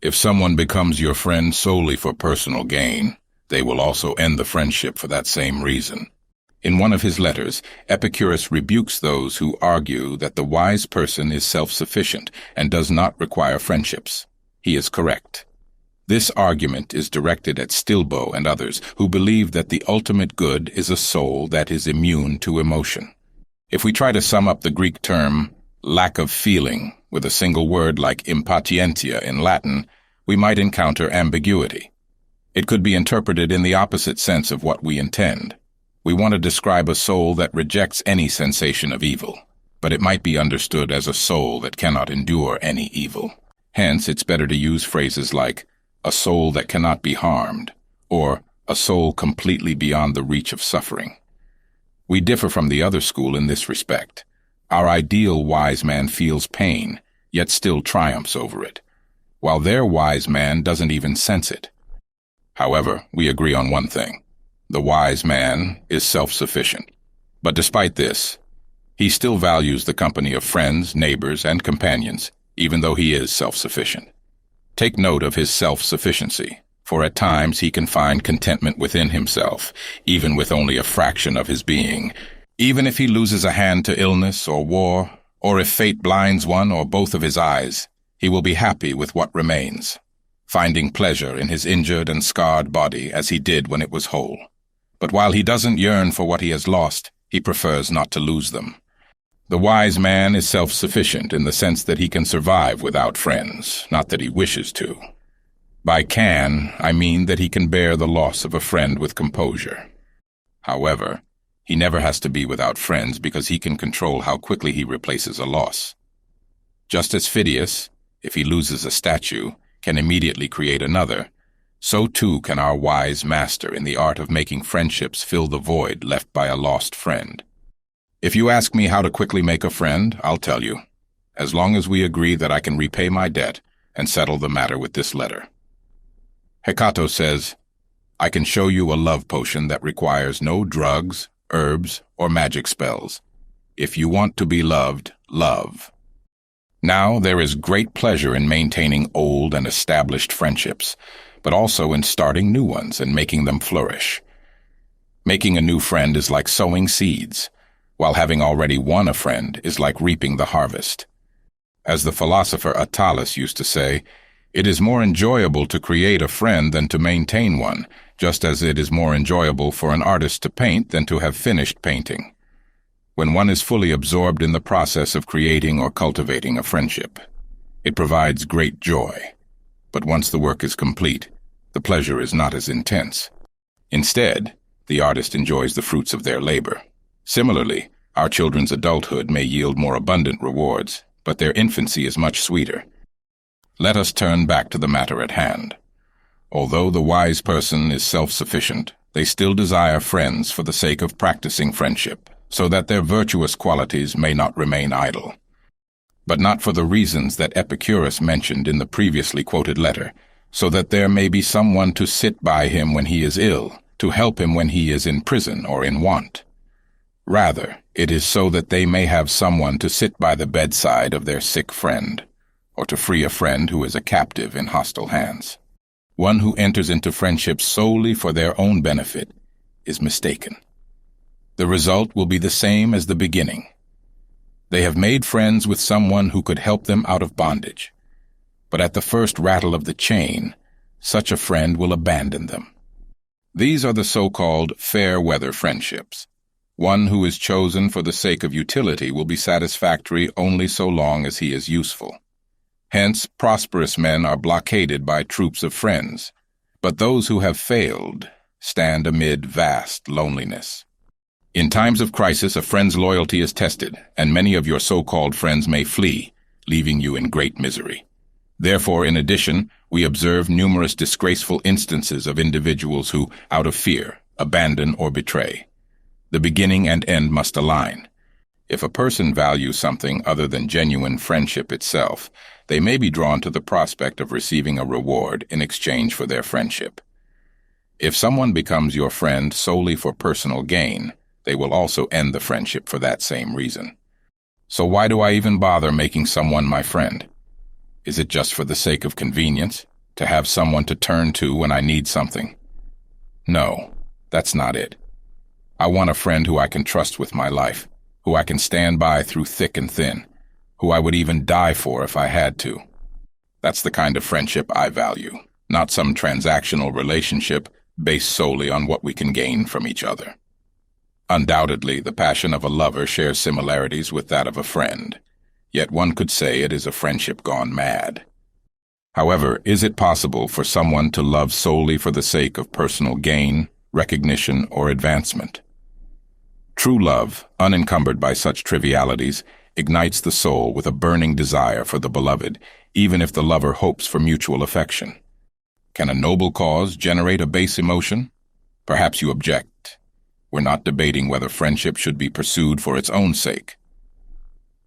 If someone becomes your friend solely for personal gain, they will also end the friendship for that same reason. In one of his letters, Epicurus rebukes those who argue that the wise person is self-sufficient and does not require friendships. He is correct. This argument is directed at Stilbo and others who believe that the ultimate good is a soul that is immune to emotion. If we try to sum up the Greek term lack of feeling with a single word like impatientia in Latin, we might encounter ambiguity. It could be interpreted in the opposite sense of what we intend. We want to describe a soul that rejects any sensation of evil, but it might be understood as a soul that cannot endure any evil. Hence, it's better to use phrases like a soul that cannot be harmed, or a soul completely beyond the reach of suffering. We differ from the other school in this respect. Our ideal wise man feels pain, yet still triumphs over it, while their wise man doesn't even sense it. However, we agree on one thing. The wise man is self-sufficient. But despite this, he still values the company of friends, neighbors, and companions, even though he is self-sufficient. Take note of his self-sufficiency, for at times he can find contentment within himself, even with only a fraction of his being. Even if he loses a hand to illness or war, or if fate blinds one or both of his eyes, he will be happy with what remains, finding pleasure in his injured and scarred body as he did when it was whole. But while he doesn't yearn for what he has lost, he prefers not to lose them. The wise man is self-sufficient in the sense that he can survive without friends, not that he wishes to. By can, I mean that he can bear the loss of a friend with composure. However, he never has to be without friends because he can control how quickly he replaces a loss. Just as Phidias, if he loses a statue, can immediately create another, so too can our wise master in the art of making friendships fill the void left by a lost friend. If you ask me how to quickly make a friend, I'll tell you, as long as we agree that I can repay my debt and settle the matter with this letter. Hecato says, I can show you a love potion that requires no drugs, herbs, or magic spells. If you want to be loved, love. Now there is great pleasure in maintaining old and established friendships, but also in starting new ones and making them flourish. Making a new friend is like sowing seeds, while having already won a friend is like reaping the harvest. As the philosopher Attalus used to say, it is more enjoyable to create a friend than to maintain one, just as it is more enjoyable for an artist to paint than to have finished painting. When one is fully absorbed in the process of creating or cultivating a friendship, it provides great joy. But once the work is complete, the pleasure is not as intense. Instead, the artist enjoys the fruits of their labor. Similarly, our children's adulthood may yield more abundant rewards, but their infancy is much sweeter. Let us turn back to the matter at hand. Although the wise person is self-sufficient, they still desire friends for the sake of practicing friendship, so that their virtuous qualities may not remain idle. But not for the reasons that Epicurus mentioned in the previously quoted letter, so that there may be someone to sit by him when he is ill, to help him when he is in prison or in want. Rather, it is so that they may have someone to sit by the bedside of their sick friend, or to free a friend who is a captive in hostile hands. One who enters into friendship solely for their own benefit is mistaken. The result will be the same as the beginning. They have made friends with someone who could help them out of bondage, but at the first rattle of the chain, such a friend will abandon them. These are the so-called fair-weather friendships. One who is chosen for the sake of utility will be satisfactory only so long as he is useful. Hence, prosperous men are blockaded by troops of friends, but those who have failed stand amid vast loneliness. In times of crisis, a friend's loyalty is tested, and many of your so-called friends may flee, leaving you in great misery. Therefore, in addition, we observe numerous disgraceful instances of individuals who, out of fear, abandon or betray. The beginning and end must align. If a person values something other than genuine friendship itself, they may be drawn to the prospect of receiving a reward in exchange for their friendship. If someone becomes your friend solely for personal gain, they will also end the friendship for that same reason. So why do I even bother making someone my friend? Is it just for the sake of convenience? To have someone to turn to when I need something. No, that's not it. I want a friend who I can trust with my life, who I can stand by through thick and thin, who I would even die for if I had to. That's the kind of friendship I value, not some transactional relationship based solely on what we can gain from each other. Undoubtedly, the passion of a lover shares similarities with that of a friend, yet one could say it is a friendship gone mad. However, is it possible for someone to love solely for the sake of personal gain, recognition, or advancement? True love, unencumbered by such trivialities, ignites the soul with a burning desire for the beloved, even if the lover hopes for mutual affection. Can a noble cause generate a base emotion? Perhaps you object. We're not debating whether friendship should be pursued for its own sake.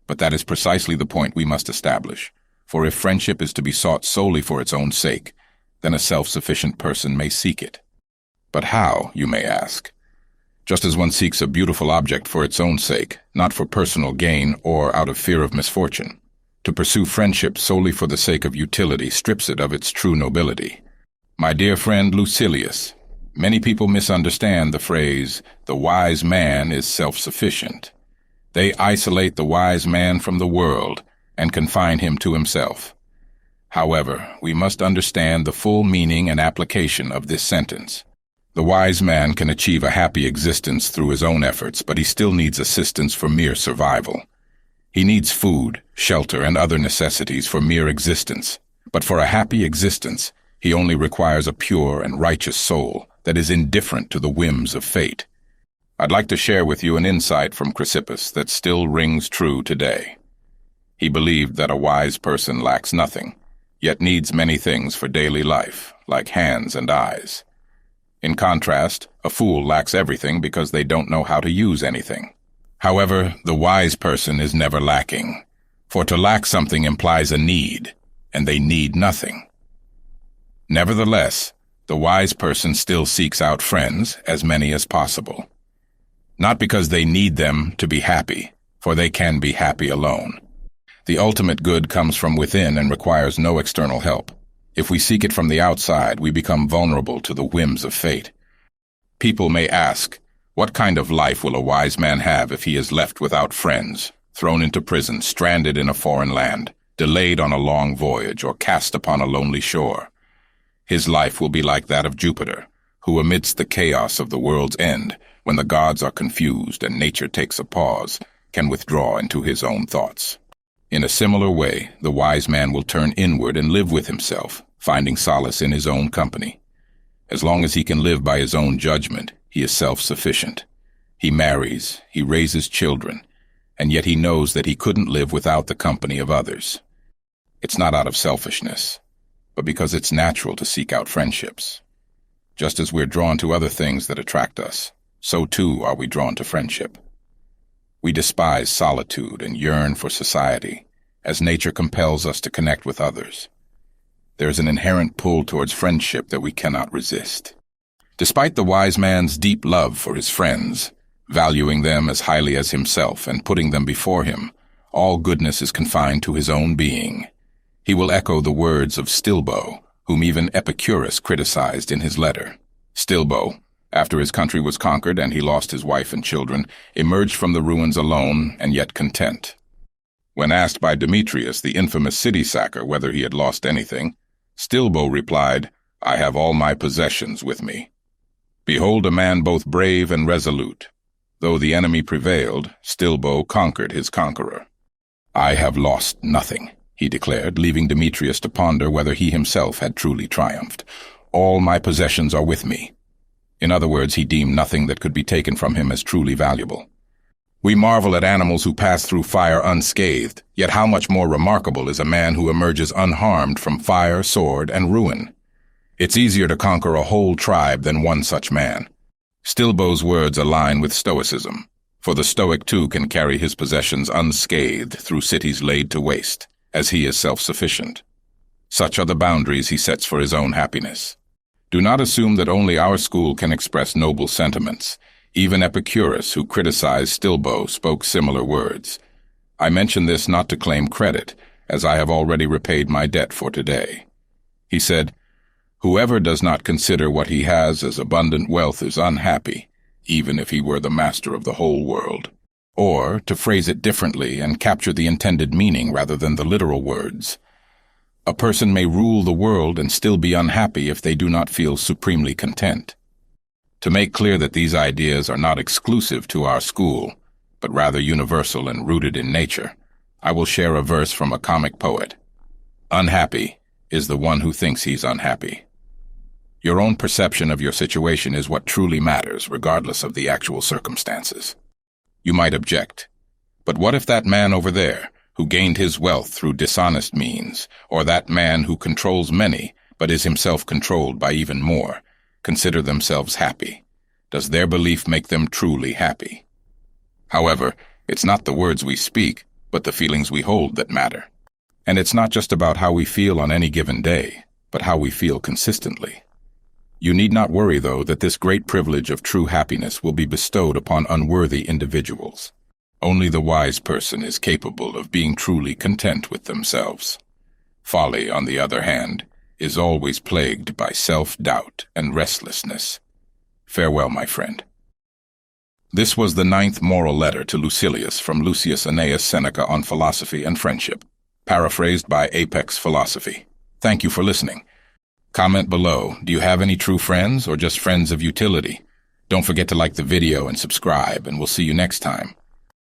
But that is precisely the point we must establish. For if friendship is to be sought solely for its own sake, then a self-sufficient person may seek it. But how, you may ask? Just as one seeks a beautiful object for its own sake, not for personal gain or out of fear of misfortune. To pursue friendship solely for the sake of utility strips it of its true nobility. My dear friend Lucilius, many people misunderstand the phrase, "the wise man is self-sufficient." They isolate the wise man from the world and confine him to himself. However, we must understand the full meaning and application of this sentence. The wise man can achieve a happy existence through his own efforts, but he still needs assistance for mere survival. He needs food, shelter, and other necessities for mere existence. But for a happy existence, he only requires a pure and righteous soul that is indifferent to the whims of fate. I'd like to share with you an insight from Chrysippus that still rings true today. He believed that a wise person lacks nothing, yet needs many things for daily life, like hands and eyes. In contrast, a fool lacks everything because they don't know how to use anything. However, the wise person is never lacking, for to lack something implies a need, and they need nothing. Nevertheless, the wise person still seeks out friends, as many as possible. Not because they need them to be happy, for they can be happy alone. The ultimate good comes from within and requires no external help. If we seek it from the outside, we become vulnerable to the whims of fate. People may ask, what kind of life will a wise man have if he is left without friends, thrown into prison, stranded in a foreign land, delayed on a long voyage, or cast upon a lonely shore? His life will be like that of Jupiter, who amidst the chaos of the world's end, when the gods are confused and nature takes a pause, can withdraw into his own thoughts. In a similar way, the wise man will turn inward and live with himself, finding solace in his own company. As long as he can live by his own judgment, he is self-sufficient. He marries, he raises children, and yet he knows that he couldn't live without the company of others. It's not out of selfishness, but because it's natural to seek out friendships. Just as we're drawn to other things that attract us, so too are we drawn to friendship. We despise solitude and yearn for society, as nature compels us to connect with others. There's an inherent pull towards friendship that we cannot resist. Despite the wise man's deep love for his friends, valuing them as highly as himself and putting them before him, all goodness is confined to his own being. He will echo the words of Stilbo, whom even Epicurus criticized in his letter. Stilbo, after his country was conquered and he lost his wife and children, emerged from the ruins alone and yet content. When asked by Demetrius, the infamous city sacker, whether he had lost anything, Stilbo replied, "I have all my possessions with me." Behold a man both brave and resolute. Though the enemy prevailed, Stilbo conquered his conqueror. "I have lost nothing," he declared, leaving Demetrius to ponder whether he himself had truly triumphed. "All my possessions are with me." In other words, he deemed nothing that could be taken from him as truly valuable. We marvel at animals who pass through fire unscathed, yet how much more remarkable is a man who emerges unharmed from fire, sword, and ruin. It's easier to conquer a whole tribe than one such man. Stilbo's words align with Stoicism, for the Stoic too can carry his possessions unscathed through cities laid to waste, as he is self-sufficient. Such are the boundaries he sets for his own happiness. Do not assume that only our school can express noble sentiments. Even Epicurus, who criticized Stilbo, spoke similar words. I mention this not to claim credit, as I have already repaid my debt for today. He said, Whoever does not consider what he has as abundant wealth is unhappy, even if he were the master of the whole world. Or, to phrase it differently and capture the intended meaning rather than the literal words, a person may rule the world and still be unhappy if they do not feel supremely content. To make clear that these ideas are not exclusive to our school, but rather universal and rooted in nature, I will share a verse from a comic poet. Unhappy is the one who thinks he's unhappy. Your own perception of your situation is what truly matters, regardless of the actual circumstances. You might object, but what if that man over there, who gained his wealth through dishonest means, or that man who controls many, but is himself controlled by even more, consider themselves happy? Does their belief make them truly happy? However, it's not the words we speak, but the feelings we hold that matter. And it's not just about how we feel on any given day, but how we feel consistently. You need not worry, though, that this great privilege of true happiness will be bestowed upon unworthy individuals. Only the wise person is capable of being truly content with themselves. Folly, on the other hand, is always plagued by self-doubt and restlessness. Farewell, my friend. This was the 9th moral letter to Lucilius from Lucius Annaeus Seneca on philosophy and friendship, paraphrased by Apex Philosophy. Thank you for listening. Comment below, do you have any true friends or just friends of utility? Don't forget to like the video and subscribe, and we'll see you next time.